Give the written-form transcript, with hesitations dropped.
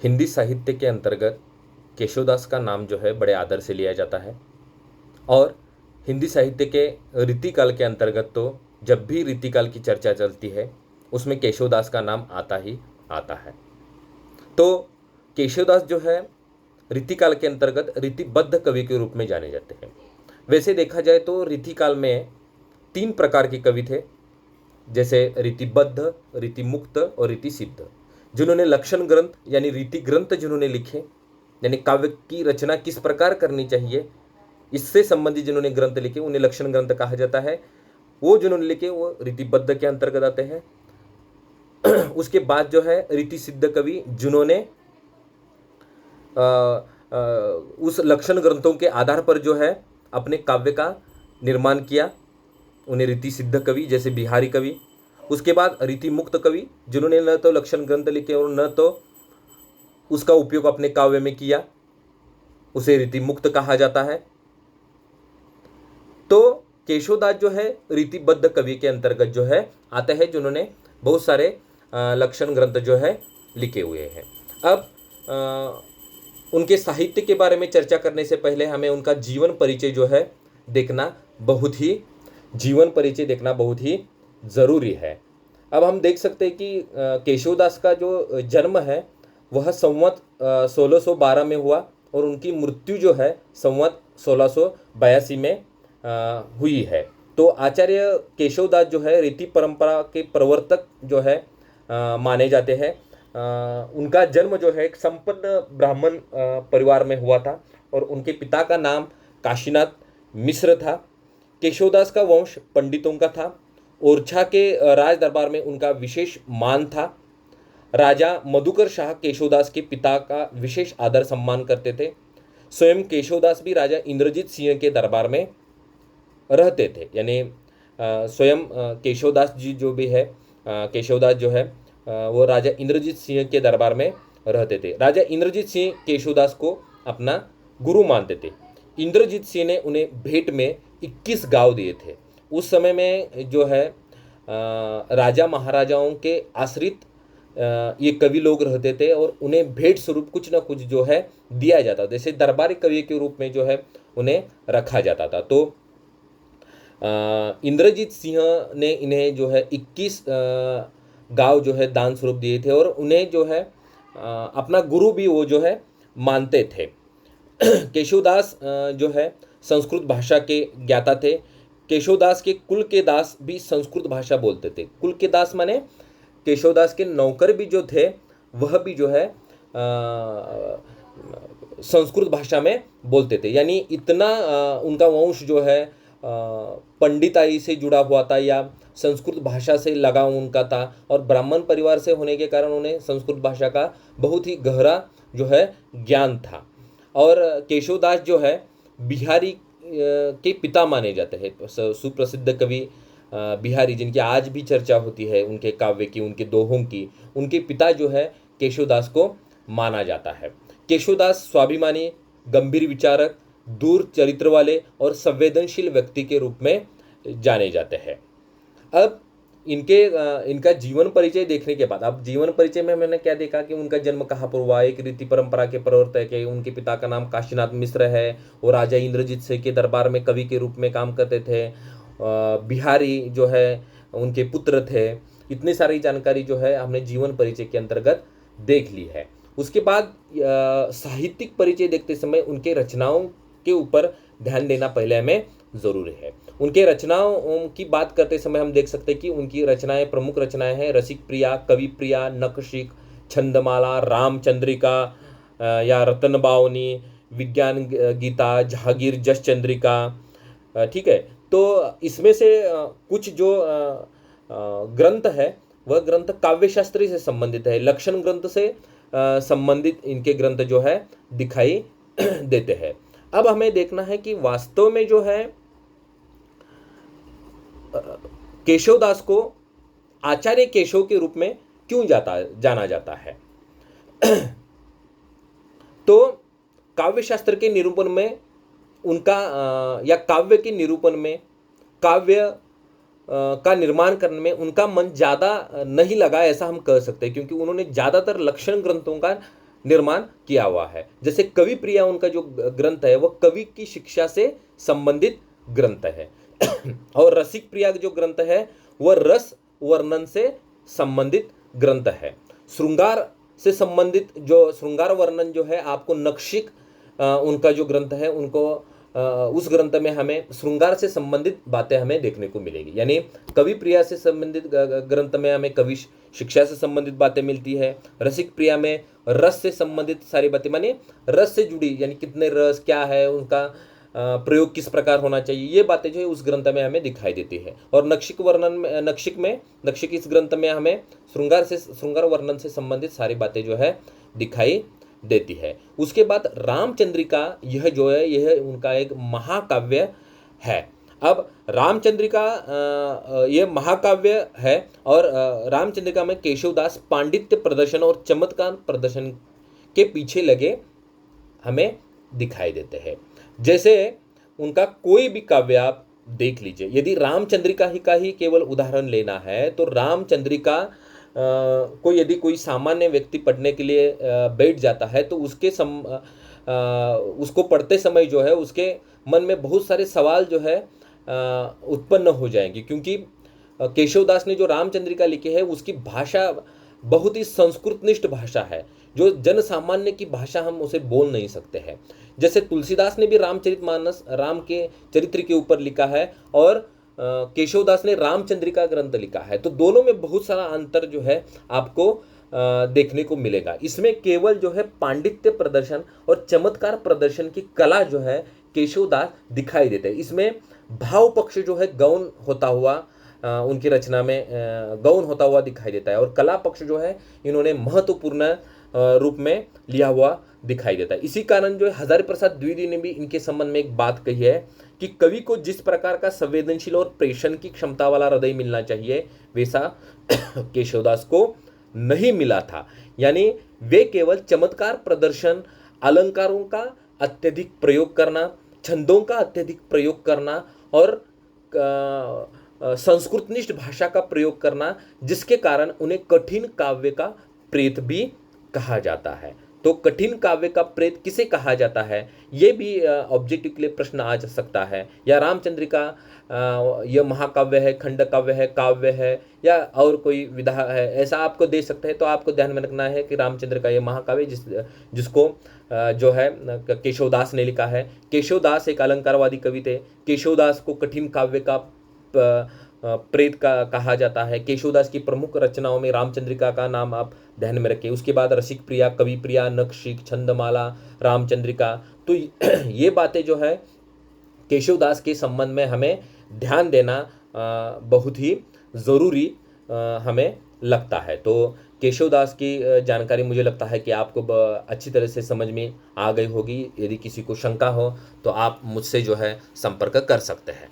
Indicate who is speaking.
Speaker 1: हिंदी साहित्य के अंतर्गत केशवदास का नाम जो है बड़े आदर से लिया जाता है। और हिंदी साहित्य के रीतिकाल के अंतर्गत तो जब भी रीतिकाल की चर्चा चलती है उसमें केशवदास का नाम आता ही आता है। तो केशवदास जो है रीतिकाल के अंतर्गत रीतिबद्ध कवि के रूप में जाने जाते हैं। वैसे देखा जाए तो रीतिकाल में 3 प्रकार के कवि थे, जैसे रीतिबद्ध, रीतिमुक्त और रीतिसिद्ध। जिन्होंने लक्षण ग्रंथ यानी रीति ग्रंथ जिन्होंने लिखे, यानी काव्य की रचना किस प्रकार करनी चाहिए इससे संबंधित जिन्होंने ग्रंथ लिखे उन्हें लक्षण ग्रंथ कहा जाता है। वो जिन्होंने लिखे वो रीतिबद्ध के अंतर्गत आते हैं। उसके बाद जो है रीति सिद्ध कवि जिन्होंने उस लक्षण ग्रंथों के आधार पर जो है अपने काव्य का निर्माण किया, उन्हें रीति सिद्ध कवि जैसे बिहारी कवि। उसके बाद रीति मुक्त कवि जिन्होंने न तो लक्षण ग्रंथ लिखे और न तो उसका उपयोग अपने काव्य में किया, उसे रीति मुक्त कहा जाता है। तो केशवदास जो है रीतिबद्ध कवि के अंतर्गत जो है आते हैं, जिन्होंने बहुत सारे लक्षण ग्रंथ जो है लिखे हुए हैं। अब उनके साहित्य के बारे में चर्चा करने से पहले हमें उनका जीवन परिचय जो है देखना बहुत ही ज़रूरी है। अब हम देख सकते हैं कि केशवदास का जो जन्म है वह संवत 1612 में हुआ और उनकी मृत्यु जो है संवत 1682 में हुई है। तो आचार्य केशवदास जो है रीति परंपरा के प्रवर्तक जो है माने जाते हैं। उनका जन्म जो है एक संपन्न ब्राह्मण परिवार में हुआ था और उनके पिता का नाम काशीनाथ मिश्र था। केशवदास का वंश पंडितों का था। ओरछा के राज दरबार में उनका विशेष मान था। राजा मधुकर शाह केशवदास के पिता का विशेष आदर सम्मान करते थे। स्वयं केशवदास भी राजा इंद्रजीत सिंह के दरबार में रहते थे, यानी स्वयं केशवदास जी जो भी है केशवदास जो है वो राजा इंद्रजीत सिंह के दरबार में रहते थे। राजा इंद्रजीत सिंह केशवदास को अपना गुरु मानते थे। इंद्रजीत सिंह ने उन्हें भेंट में 21 गांव दिए थे। उस समय में जो है राजा महाराजाओं के आश्रित ये कवि लोग रहते थे और उन्हें भेंट स्वरूप कुछ ना कुछ जो है दिया जाता, जैसे दरबारी कवि के रूप में जो है उन्हें रखा जाता था। तो इंद्रजीत सिंह ने इन्हें जो है 21 गांव जो है दान स्वरूप दिए थे और उन्हें जो है अपना गुरु भी वो जो है मानते थे। केशवदास जो है संस्कृत भाषा के ज्ञाता थे। केशवदास के कुल के दास भी संस्कृत भाषा बोलते थे। कुल के दास माने केशवदास के नौकर भी जो थे वह भी जो है संस्कृत भाषा में बोलते थे, यानी इतना उनका वंश जो है पंडिताई से जुड़ा हुआ था या संस्कृत भाषा से लगाव उनका था और ब्राह्मण परिवार से होने के कारण उन्हें संस्कृत भाषा का बहुत ही गहरा जो है ज्ञान था। और केशवदास जो है बिहारी के पिता माने जाते हैं। सुप्रसिद्ध कवि बिहारी जिनकी आज भी चर्चा होती है, उनके काव्य की, उनके दोहों की, उनके पिता जो है केशवदास को माना जाता है। केशवदास स्वाभिमानी, गंभीर विचारक, दूर चरित्र वाले और संवेदनशील व्यक्ति के रूप में जाने जाते हैं। अब इनका जीवन परिचय देखने के बाद, अब जीवन परिचय में मैंने क्या देखा कि उनका जन्म कहाँ पर हुआ, एक रीति परंपरा के प्रवर्तक है। उनके पिता का नाम काशीनाथ मिश्र है और राजा इंद्रजीत सिंह के दरबार में कवि के रूप में काम करते थे। बिहारी जो है उनके पुत्र थे। इतनी सारी जानकारी जो है हमने जीवन परिचय के अंतर्गत देख ली है। उसके बाद साहित्यिक परिचय देखते समय उनके रचनाओं के ऊपर ध्यान देना पहले हमें ज़रूरी है। उनके रचनाओं की बात करते समय हम देख सकते हैं कि उनकी रचनाएं, प्रमुख रचनाएं हैं रसिक प्रिया, कवि प्रिया, नखशिख, छंदमाला, रामचंद्रिका या रतन बावनी, विज्ञान गीता, जहांगीर जश चंद्रिका। ठीक है, तो इसमें से कुछ जो ग्रंथ है वह ग्रंथ काव्यशास्त्री से संबंधित है। लक्षण ग्रंथ से संबंधित इनके ग्रंथ जो है दिखाई देते हैं। अब हमें देखना है कि वास्तव में जो है केशवदास को आचार्य केशव के रूप में क्यों जाना जाता है। तो काव्यशास्त्र के निरूपण में उनका या काव्य के निरूपण में, काव्य का निर्माण करने में उनका मन ज़्यादा नहीं लगा ऐसा हम कह सकते हैं, क्योंकि उन्होंने ज़्यादातर लक्षण ग्रंथों का निर्माण किया हुआ है। जैसे कवि प्रिया उनका जो ग्रंथ है वह कवि की शिक्षा से संबंधित ग्रंथ है। और रसिक प्रिया जो ग्रंथ है वह रस वर्णन से संबंधित ग्रंथ है। श्रृंगार से संबंधित जो श्रृंगार वर्णन जो है आपको नक्षिक उनका जो ग्रंथ है उनको उस ग्रंथ में हमें श्रृंगार से संबंधित बातें हमें देखने को मिलेगी। यानी कवि प्रिया से संबंधित ग्रंथ में हमें कवि शिक्षा से संबंधित बातें मिलती है। रसिक प्रिया में रस से संबंधित सारी बातें, माने रस से जुड़ी, यानी कितने रस क्या है, उनका प्रयोग किस प्रकार होना चाहिए, ये बातें जो है उस ग्रंथ में हमें दिखाई देती है। और नक्षिक वर्णन में नक्षिक इस ग्रंथ में हमें श्रृंगार वर्णन से संबंधित सारी बातें जो है दिखाई देती है। उसके बाद रामचंद्रिका, यह जो है यह उनका एक महाकाव्य है। अब रामचंद्रिका यह महाकाव्य है और रामचंद्रिका में केशवदास पांडित्य प्रदर्शन और चमत्कार प्रदर्शन के पीछे लगे हमें दिखाई देते हैं। जैसे उनका कोई भी काव्य आप देख लीजिए, यदि रामचंद्रिका ही का ही केवल उदाहरण लेना है तो रामचंद्रिका को यदि कोई सामान्य व्यक्ति पढ़ने के लिए बैठ जाता है तो उसको पढ़ते समय जो है उसके मन में बहुत सारे सवाल जो है उत्पन्न हो जाएंगे, क्योंकि केशवदास ने जो रामचंद्रिका लिखी है उसकी भाषा बहुत ही संस्कृतनिष्ठ भाषा है, जो जन सामान्य की भाषा हम उसे बोल नहीं सकते हैं। जैसे तुलसीदास ने भी रामचरितमानस राम के चरित्र के ऊपर लिखा है और केशवदास ने रामचंद्रिका ग्रंथ लिखा है, तो दोनों में बहुत सारा अंतर जो है आपको देखने को मिलेगा। इसमें केवल जो है पांडित्य प्रदर्शन और चमत्कार प्रदर्शन की कला जो है केशवदास दिखाई देते हैं। इसमें भाव पक्ष जो है गौण होता हुआ उनकी रचना में गौण होता हुआ दिखाई देता है और कला पक्ष जो है इन्होंने महत्वपूर्ण रूप में लिया हुआ दिखाई देता है। इसी कारण जो है हजारी प्रसाद द्विवेदी ने भी इनके संबंध में एक बात कही है कि कवि को जिस प्रकार का संवेदनशील और प्रेषण की क्षमता वाला हृदय मिलना चाहिए वैसा केशवदास को नहीं मिला था। यानी वे केवल चमत्कार प्रदर्शन, अलंकारों का अत्यधिक प्रयोग करना, छंदों का अत्यधिक प्रयोग करना और संस्कृतनिष्ठ भाषा का प्रयोग करना, जिसके कारण उन्हें कठिन काव्य का प्रेत भी कहा जाता है। तो कठिन काव्य का प्रेत किसे कहा जाता है, ये भी ऑब्जेक्टिव के लिए प्रश्न आ सकता है। या रामचंद्रिका यह महाकाव्य है, खंड काव्य है, काव्य है या और कोई विधा है, ऐसा आपको दे सकते हैं। तो आपको ध्यान में रखना है कि रामचंद्रिका यह महाकाव्य जिसको जो है केशवदास ने लिखा है। केशवदास एक अलंकारवादी कवि थे। केशवदास को कठिन काव्य का प्रेत का कहा जाता है। केशवदास की प्रमुख रचनाओं में रामचंद्रिका का नाम आप ध्यान में रखें। उसके बाद रसिक प्रिया, कवि प्रिया, नक्षिक, छंदमाला, रामचंद्रिका, तो ये बातें जो है केशवदास के संबंध में हमें ध्यान देना बहुत ही ज़रूरी हमें लगता है। तो केशवदास की जानकारी मुझे लगता है कि आपको अच्छी तरह से समझ में आ गई होगी। यदि किसी को शंका हो तो आप मुझसे जो है संपर्क कर सकते हैं।